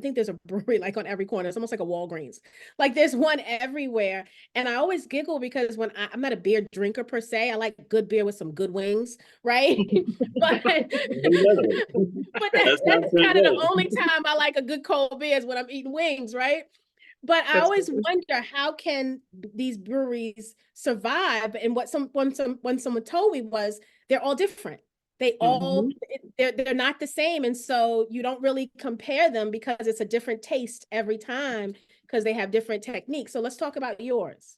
S1: think there's a brewery like on every corner. It's almost like a Walgreens. Like there's one everywhere. And I always giggle because when I'm not a beer drinker per se, I like good beer with some good wings, right? but that's kind of the only time I like a good cold beer is when I'm eating wings, right? But I always wonder, how can these breweries survive? And what when someone told me was they're all different. They all they're not the same, and so you don't really compare them because it's a different taste every time because they have different techniques. So let's talk about yours.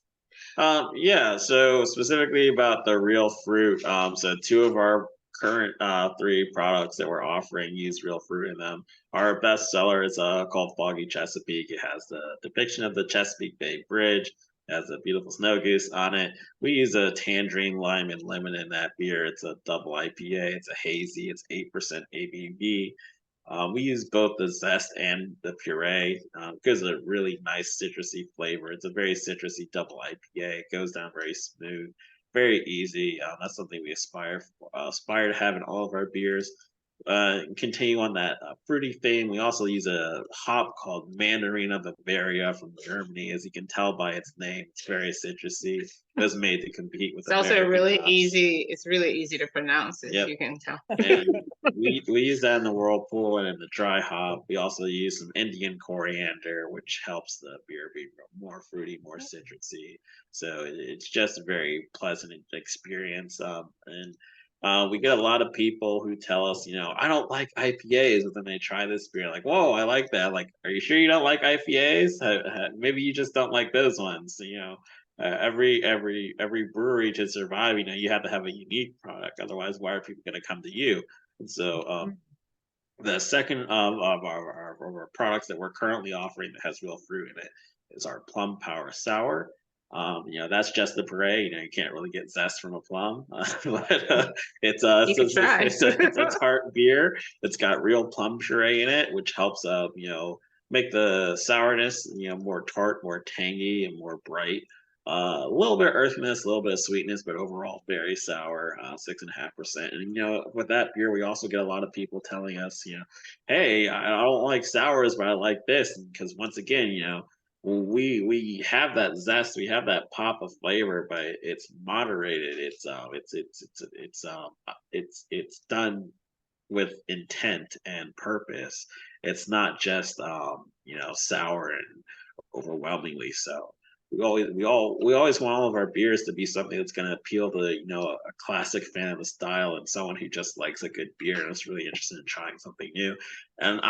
S3: Yeah, so specifically about the real fruit. So two of our current three products that we're offering use real fruit in them. Our best seller is called Foggy Chesapeake. It has the depiction of the Chesapeake Bay Bridge. It has a beautiful snow goose on it. We use a tangerine, lime, and lemon in that beer. It's a double IPA. It's a hazy. It's 8% ABV. We use both the zest and the puree because of a really nice citrusy flavor. It's a very citrusy double IPA. It goes down very smooth, very easy. That's something we aspire to have in all of our beers. Continue on that fruity theme. We also use a hop called Mandarina Bavaria from Germany. As you can tell by its name, it's very citrusy. It was made to compete with.
S2: It's also
S3: American
S2: really
S3: hops.
S2: easy. It's really easy to pronounce, as
S3: Yep.
S2: you can tell.
S3: And we use that in the whirlpool and in the dry hop. We also use some Indian coriander, which helps the beer be more fruity, more citrusy. So it's just a very pleasant experience. And we get a lot of people who tell us, I don't like IPAs, but then they try this beer, like, whoa, I like that. Like, are you sure you don't like IPAs? Maybe you just don't like those ones. Every brewery to survive, you have to have a unique product. Otherwise, why are people going to come to you? And so, the second of our products that we're currently offering that has real fruit in it is our Plum Power Sour. That's just the puree. You can't really get zest from a plum, but it's a tart beer. It's got real plum puree in it, which helps make the sourness more tart, more tangy, and more bright. A little bit of earthiness, a little bit of sweetness, but overall very sour, 6.5%. And with that beer, we also get a lot of people telling us, hey, I don't like sours, but I like this, because once again, we have that zest, we have that pop of flavor, but it's moderated. It's done with intent and purpose. It's not just sour and overwhelmingly so. We always want all of our beers to be something that's going to appeal to a classic fan of the style and someone who just likes a good beer and is really interested in trying something new. And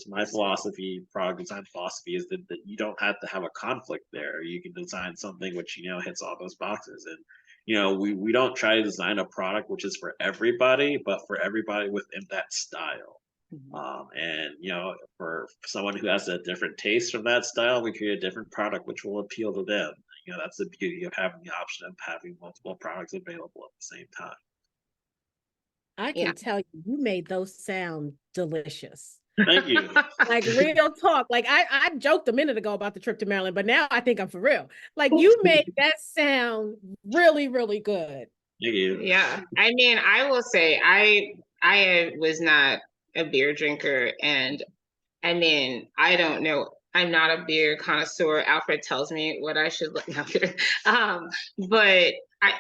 S3: my philosophy, product design philosophy, is that you don't have to have a conflict there. You can design something which hits all those boxes. And we don't try to design a product which is for everybody, but for everybody within that style. And for someone who has a different taste from that style, we create a different product which will appeal to them. That's the beauty of having the option of having multiple products available at the same time.
S1: I
S2: Yeah.
S1: can tell you, you made those sound delicious.
S3: Thank you.
S1: Like real talk. Like I joked a minute ago about the trip to Maryland, but now I think I'm for real. Like you made that sound really, really good.
S3: Thank you.
S2: Yeah. I mean, I will say I was not a beer drinker, and I mean, I don't know. I'm not a beer connoisseur. Alfred tells me what I should look after. But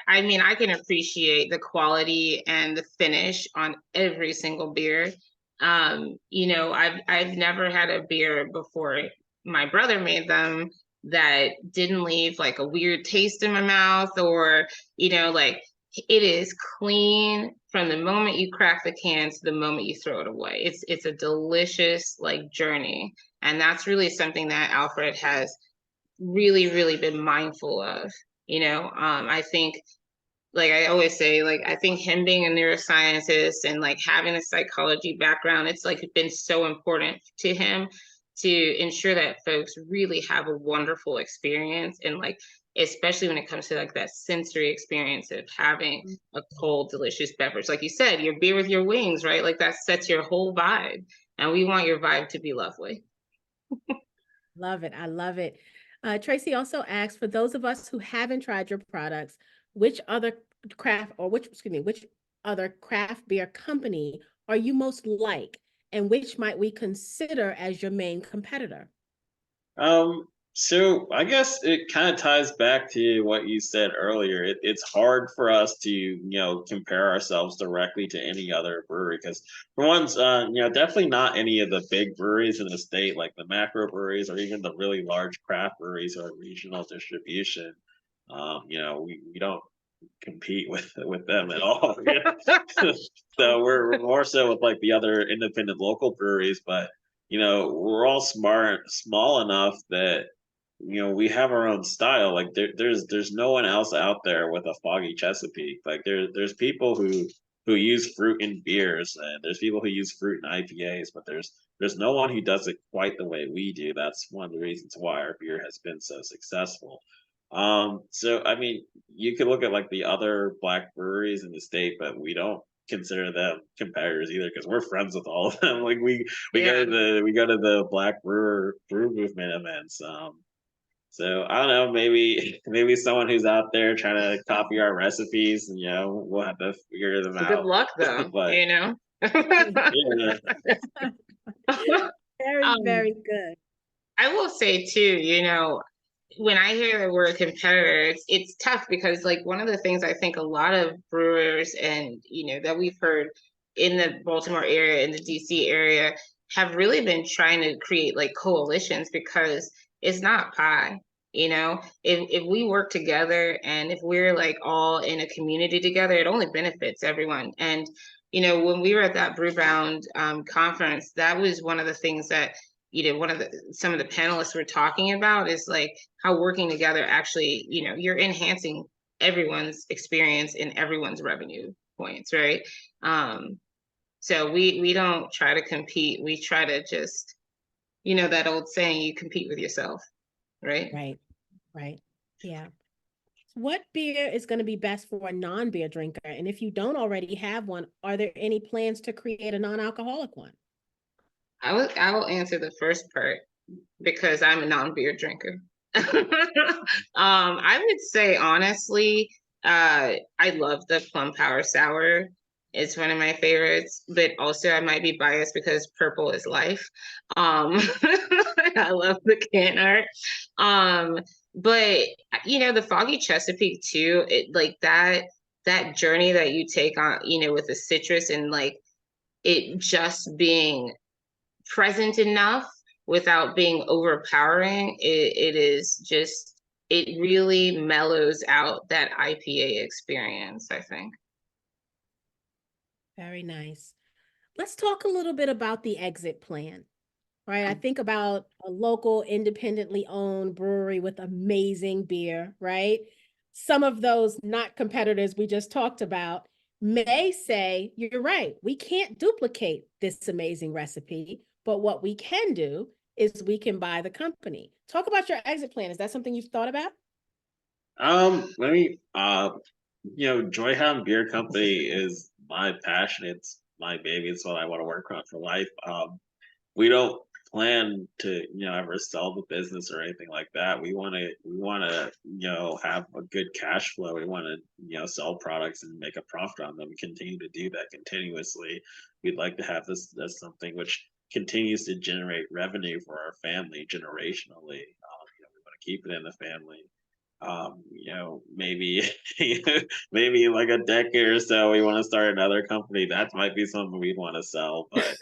S2: I mean, I can appreciate the quality and the finish on every single beer. I've never had a beer before my brother made them that didn't leave like a weird taste in my mouth, or like it is clean from the moment you crack the can to the moment you throw it away. It's a delicious like journey, and that's really something that Alfred has really, really been mindful of. I think, like I always say, like I think him being a neuroscientist and like having a psychology background, it's like been so important to him to ensure that folks really have a wonderful experience, and like especially when it comes to like that sensory experience of having a cold delicious beverage, like you said, your beer with your wings, right? Like that sets your whole vibe, and we want your vibe to be lovely.
S1: Love it. I love it. Tracy also asked, for those of us who haven't tried your products, which other which other craft beer company are you most like, and which might we consider as your main competitor?
S3: So I guess it kind of ties back to what you said earlier. It's hard for us to, compare ourselves directly to any other brewery because, for once, definitely not any of the big breweries in the state, like the macro breweries or even the really large craft breweries or regional distribution. We don't compete with them at all. So we're more so with like the other independent local breweries, but we're all small enough that we have our own style. Like there's no one else out there with a foggy Chesapeake. Like there's people who use fruit in beers, and there's people who use fruit in IPAs, but there's no one who does it quite the way we do. That's one of the reasons why our beer has been so successful. So I mean, you could look at like the other black breweries in the state, but we don't consider them competitors either because we're friends with all of them. Like we
S2: Yeah.
S3: go to the black brew movement events. So I don't know, maybe someone who's out there trying to copy our recipes, and we'll have to figure them
S2: So good
S3: out.
S2: luck though.
S3: But yeah,
S1: Very,
S2: um,
S1: very good.
S2: I will say too, when I hear the word competitor, it's tough because like one of the things I think a lot of brewers and that we've heard in the Baltimore area, in the DC area, have really been trying to create like coalitions, because it's not pie. If we work together and if we're like all in a community together, it only benefits everyone. And when we were at that Brewbound conference, that was one of the things that some of the panelists were talking about, is like how working together actually, you're enhancing everyone's experience and everyone's revenue points, right? So we don't try to compete. We try to just, that old saying, you compete with yourself, right?
S1: Right. Right. Yeah. What beer is going to be best for a non-beer drinker? And if you don't already have one, are there any plans to create a non-alcoholic one?
S2: I will answer the first part because I'm a non-beer drinker. I would say honestly, I love the Plum Power Sour. It's one of my favorites, but also I might be biased because purple is life. I love the can art. But the Foggy Chesapeake too, it like that journey that you take on, with the citrus and like it just being present enough without being overpowering. It is just, it really mellows out that IPA experience, I think.
S1: Very nice. Let's talk a little bit about the exit plan, right? I think about a local independently owned brewery with amazing beer, right? Some of those not competitors we just talked about. may say, you're right, we can't duplicate this amazing recipe, but what we can do is we can buy the company. Talk about your exit plan. Is that something you've thought about?
S3: Let me, Joyhound Beer Company is my passion. It's my baby. It's what I want to work on for life. We don't plan to, ever sell the business or anything like that. We want to, have a good cash flow. We want to, sell products and make a profit on them. We continue to do that continuously. We'd like to have this as something which continues to generate revenue for our family generationally. We want to keep it in the family. Maybe maybe like a decade or so we want to start another company. That might be something we'd want to sell, but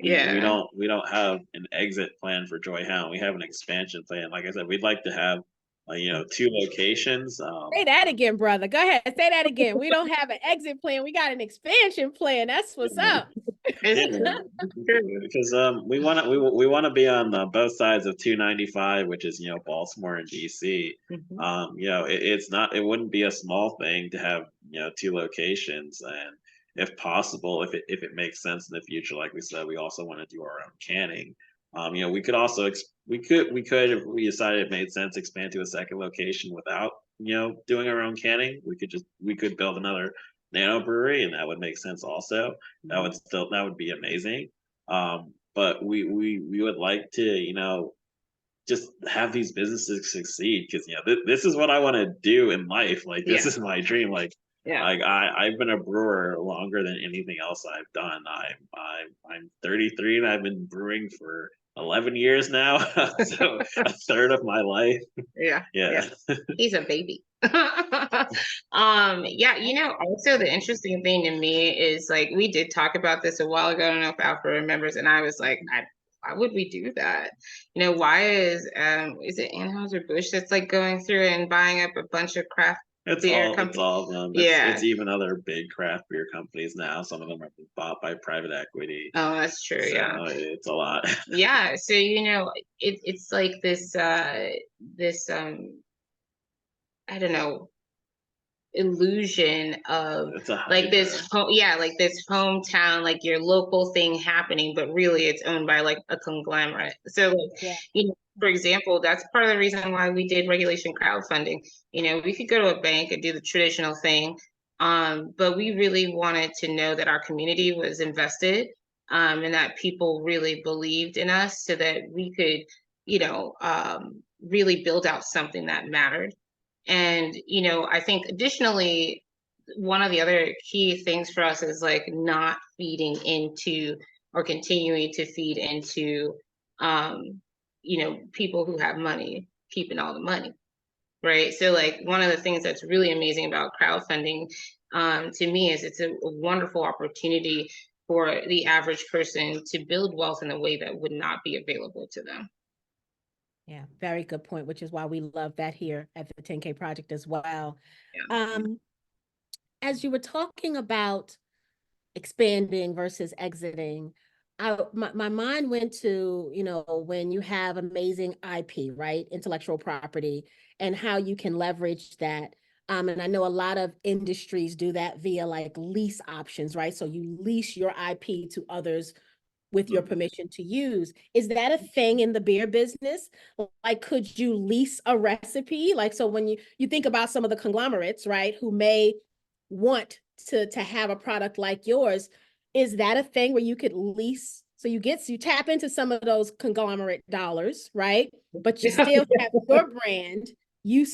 S3: we
S2: Yeah.
S3: don't have an exit plan for Joyhound. We have an expansion plan. Like I said, we'd like to have 2 locations.
S1: Say that again, brother. Go ahead. Say that again. We don't have an exit plan. We got an expansion plan. That's what's up.
S2: It's
S3: Yeah,
S2: true.
S3: because we want to be on both sides of 295, which is Baltimore and DC.
S2: Mhm.
S3: It wouldn't be a small thing to have 2 locations, and if possible, if it makes sense in the future, like we said, we also want to do our own canning. We could also we could if we decided it made sense expand to a second location without doing our own canning. We could build another nano brewery, and that would make sense also. That would be amazing. But we would like to just have these businesses succeed, because this is what I want to do in life. Like, this
S2: Yeah.
S3: is my dream. Like,
S2: Yeah.
S3: I've been a brewer longer than anything else I've done. I'm 33 and I've been brewing for 11 years now, so a third of my life.
S2: Yeah.
S3: Yeah.
S2: He's a baby. Yeah, also the interesting thing to me is, like, we did talk about this a while ago. I don't know if Alfred remembers, and I was like, why would we do that? Why is it Anheuser-Busch that's like going through and buying up a bunch of craft beer
S3: It's
S2: companies?
S3: all of them.
S2: Yeah.
S3: It's even other big craft beer companies now. Some of them are being bought by private equity.
S2: Oh, that's true. Yeah.
S3: So it's a lot.
S2: Yeah. So it's like this I don't know, illusion of
S3: It's a
S2: like this
S3: hybrid.
S2: like this hometown, like your local thing happening, but really it's owned by like a conglomerate. So, like,
S1: Yeah.
S2: for example, that's part of the reason why we did regulation crowdfunding. We could go to a bank and do the traditional thing, but we really wanted to know that our community was invested, and that people really believed in us, so that we could really build out something that mattered. And, I think additionally, one of the other key things for us is like not feeding into or continuing to feed into, people who have money, keeping all the money. Right. So, like, one of the things that's really amazing about crowdfunding, to me, is it's a wonderful opportunity for the average person to build wealth in a way that would not be available to them.
S1: Yeah, very good point, which is why we love that here at the 10K Project as well.
S2: Yeah.
S1: As you were talking about expanding versus exiting, my mind went to, when you have amazing IP, right? Intellectual property, and how you can leverage that. And I know a lot of industries do that via like lease options, right? So you lease your IP to others with your permission to use. Is that a thing in the beer business? Like, could you lease a recipe? Like, so when you think about some of the conglomerates, right, who may want to have a product like yours, is that a thing where you could lease? So you tap into some of those conglomerate dollars, right? But you still have your brand. You're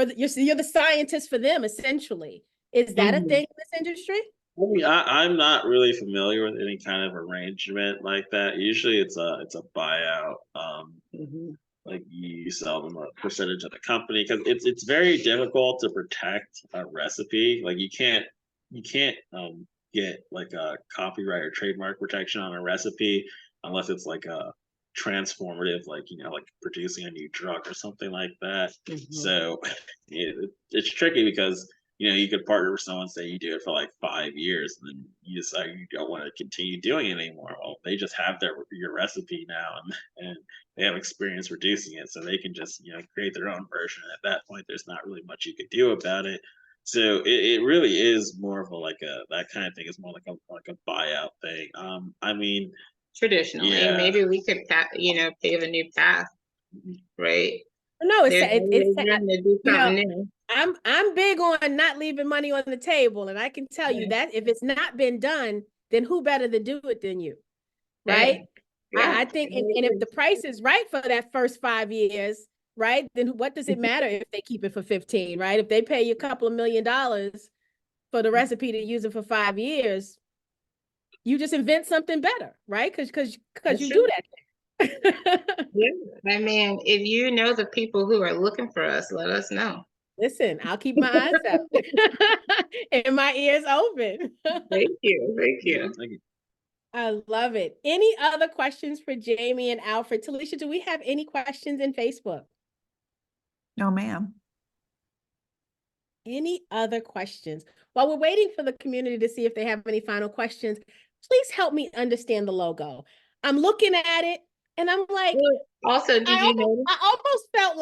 S1: the scientist for them, essentially. Is that a thing in this industry?
S3: I'm not really familiar with any kind of arrangement like that. Usually it's a buyout.
S2: Mhm.
S3: Like, you sell them a percentage of the company, because it's very difficult to protect a recipe. Like, you can't get like a copyright or trademark protection on a recipe unless it's like a transformative, like like producing a new drug or something like that.
S2: Mhm.
S3: So it's tricky, because you could partner with someone, say you do it for like 5 years, and then you decide you don't want to continue doing it anymore. Well, they just have your recipe now, and they have experience reducing it, so they can just create their own version. At that point, there's not really much you could do about it. So it really is more of a like a that kind of thing is more like a buyout thing. I mean,
S2: Traditionally,
S3: yeah.
S2: maybe we could, pave a new path, right?
S1: No,
S2: There's always room to do
S1: you know,
S2: something new.
S1: I'm big on not leaving money on the table, and I can tell you that if it's not been done, then who better to do it than you, right?
S2: Yeah.
S1: I think, and if the price is right for that first 5 years, right, then what does it matter if they keep it for 15, right? If they pay you a couple of $1 million for the recipe to use it for 5 years, you just invent something better, right? Because you do that.
S2: Yeah, I mean, if you know the people who are looking for us, let us know.
S1: Listen, I'll keep my eyes out and my ears open.
S2: Thank you. Thank you.
S3: Thank you.
S1: I love it. Any other questions for Jamie and Alfred? Talisha, do we have any questions in Facebook?
S4: No, ma'am.
S1: Any other questions? While we're waiting for the community to see if they have any final questions, please help me understand the logo. I'm looking at it and I'm like,
S2: Also, did you notice?
S1: I almost felt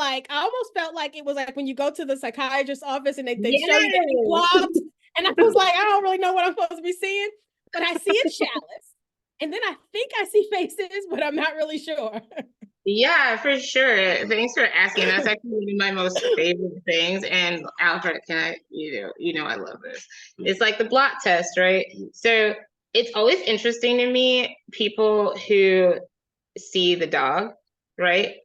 S1: like it was like when you go to the psychiatrist's office and they show you the blobs. And I was like, I don't really know what I'm supposed to be seeing, but I see a chalice. And then I think I see faces, but I'm not really sure.
S2: Yeah, for sure. Thanks for asking. That's actually one of my most favorite things. And Alfred, I love this. It's like the blot test, right? So it's always interesting to me, people who see the dog, right?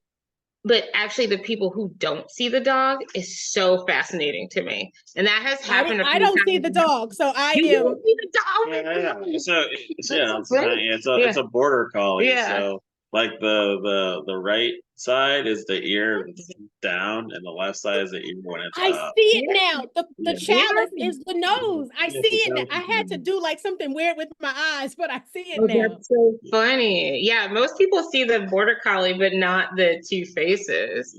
S2: But actually the people who don't see the dog is so fascinating to me. And that has happened.
S1: I don't see the dog, so I
S2: You
S1: am.
S2: don't see the dog?
S3: Yeah. So
S2: Yeah.
S3: it's a border collie.
S2: Yeah.
S3: So like the right side is the ear down, and the left side is the ear when it's
S1: I
S3: up.
S1: see it now. The chalice
S2: Yeah.
S1: is the nose. I
S3: Yeah,
S1: see it now.
S3: the
S1: I had to do like something weird with my eyes, but I see it
S2: Oh,
S1: now.
S2: that's so funny. Yeah, most people see the border collie, but not the two faces.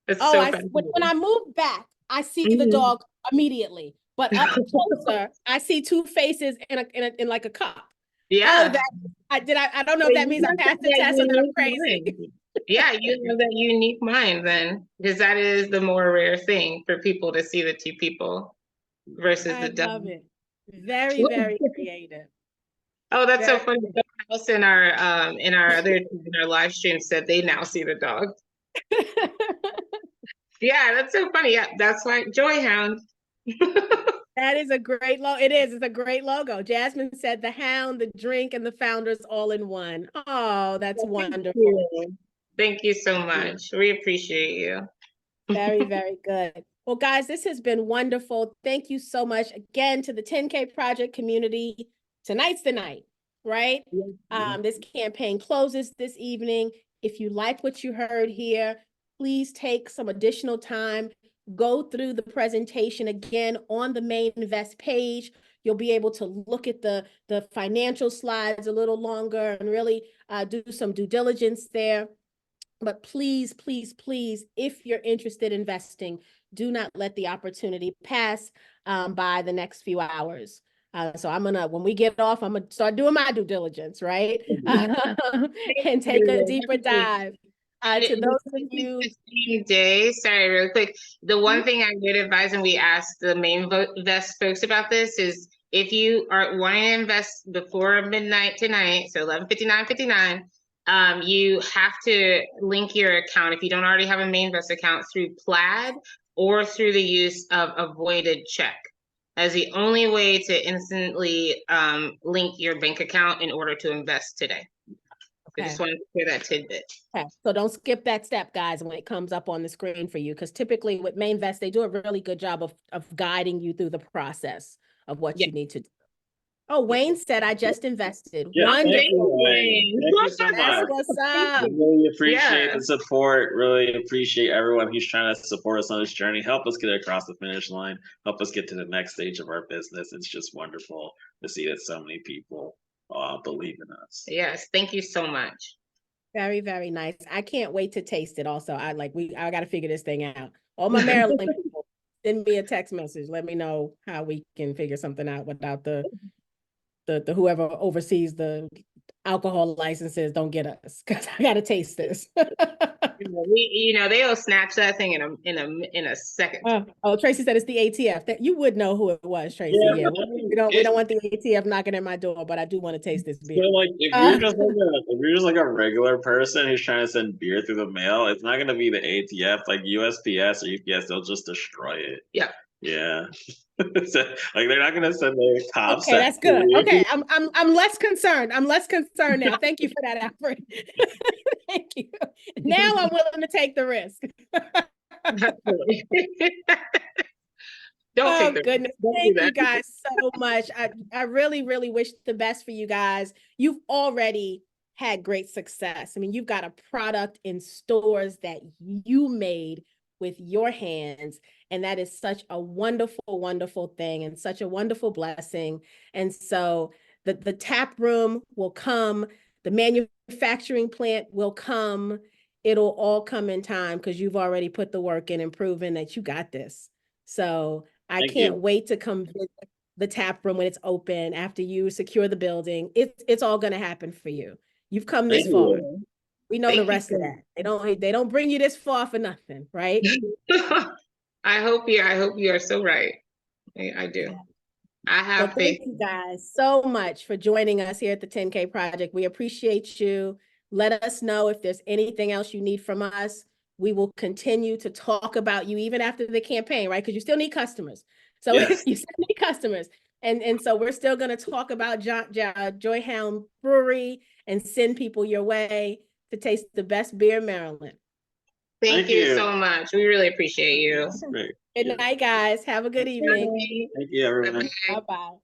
S2: It's
S1: Oh,
S2: so
S1: when I move back, I see the
S2: Mhm.
S1: dog immediately. But up closer, I see two faces in like a cup.
S2: Yeah.
S1: Oh, I don't know
S2: So
S1: if that
S2: you
S1: means I
S2: have
S1: passed the
S2: that
S1: test or that I'm
S2: unique
S1: crazy.
S2: mind. Yeah, you have that unique mind then, because that is the more rare thing for people to see the two people versus
S1: I
S2: the dog.
S1: love it. Very, very creative.
S2: Oh, that's so
S1: Very
S2: funny. Else in our live stream said they now see the dog. Yeah, that's so funny. Yeah, that's why Joyhound.
S1: That is a great logo. It's a great logo. Jasmine said the hound, the drink, and the founders all in one. Oh, that's wonderful.
S2: Thank you so much. We appreciate you.
S1: Very, very good. Well, guys, this has been wonderful. Thank you so much again to the 10K Project community. Tonight's the night, right? This campaign closes this evening. If you like what you heard here, please take some additional time. Go through the presentation again on the Main Invest page. You'll be able to look at the financial slides a little longer and really do some due diligence there. But please, please, please, if you're interested in investing, do not let the opportunity pass by the next few hours. So when we get off, I'm gonna start doing my due diligence, right? And take a deeper dive. To those of you,
S2: the same day, sorry, real quick. The one thing I would advise, and we asked the main invest folks about this, is if you are wanting to invest before midnight tonight, so 11:59:59, you have to link your account if you don't already have a main invest account through Plaid or through the use of avoided check as the only way to instantly link your bank account in order to invest today. I just wanted to share that tidbit.
S1: Okay, so don't skip that step, guys, when it comes up on the screen for you, because typically with Mainvest, they do a really good job of guiding you through the process of what you need to do. Oh, Wayne said, I just invested.
S3: Yeah,
S1: Wonderful.
S3: thank you so much.
S1: That's what's up.
S3: Really appreciate the support. Really appreciate everyone who's trying to support us on this journey. Help us get across the finish line. Help us get to the next stage of our business. It's just wonderful to see that so many people believe in us.
S2: Yes, thank you so much.
S1: Very, very nice. I can't wait to taste it also. I got to figure this thing out. All my Maryland people, send me a text message. Let me know how we can figure something out without the whoever oversees the alcohol licenses don't get us, because I got to taste this.
S2: They'll snatch that thing in a second.
S1: Oh, Tracy said it's the ATF. That you would know who it was, Tracy.
S3: Yeah,
S1: Yeah,
S3: but I mean,
S1: we don't want the ATF knocking at my door, but I do want to taste this
S3: so
S1: beer.
S3: like if you're just like a regular person who's trying to send beer through the mail, it's not gonna be the ATF, like USPS or UPS, they'll just destroy it.
S2: Yeah.
S3: Yeah. So, like they're not gonna send the cops.
S1: Okay, that's good. Okay, I'm less concerned. I'm less concerned now. Thank you for that, Alfred. Thank you. Now I'm willing to take the risk.
S2: Don't take
S1: Oh
S2: the
S1: goodness.
S2: don't do
S1: Thank
S2: that.
S1: you guys so much. I really, really wish the best for you guys. You've already had great success. I mean, you've got a product in stores that you made with your hands. And that is such a wonderful, wonderful thing and such a wonderful blessing. And so the tap room will come, the manufacturing plant will come. It'll all come in time because you've already put the work in and proven that you got this. So I
S3: Thank
S1: can't
S3: you.
S1: wait to come visit the tap room when it's open after you secure the building. It's all going to happen for you. You've come this
S3: Thank
S1: far.
S3: you.
S1: We know
S2: Thank
S1: the
S2: you
S1: rest of
S2: so
S1: that. They don't bring you this far for nothing, right?
S2: I hope you are so right. I do. I
S1: Well,
S2: have
S1: thank
S2: faith.
S1: you guys so much for joining us here at the 10K Project. We appreciate you. Let us know if there's anything else you need from us. We will continue to talk about you even after the campaign, right? Because you still need customers. So
S3: Yes.
S1: you still need customers. And so we're still going to talk about Joyhound Brewery and send people your way to taste the best beer in Maryland.
S2: Thank
S3: Thank
S2: you
S3: you.
S2: so much. We really appreciate you.
S3: That's great.
S1: Good night, guys. Have a good evening.
S3: Thank you, everyone.
S2: Bye-bye.
S1: Bye-bye.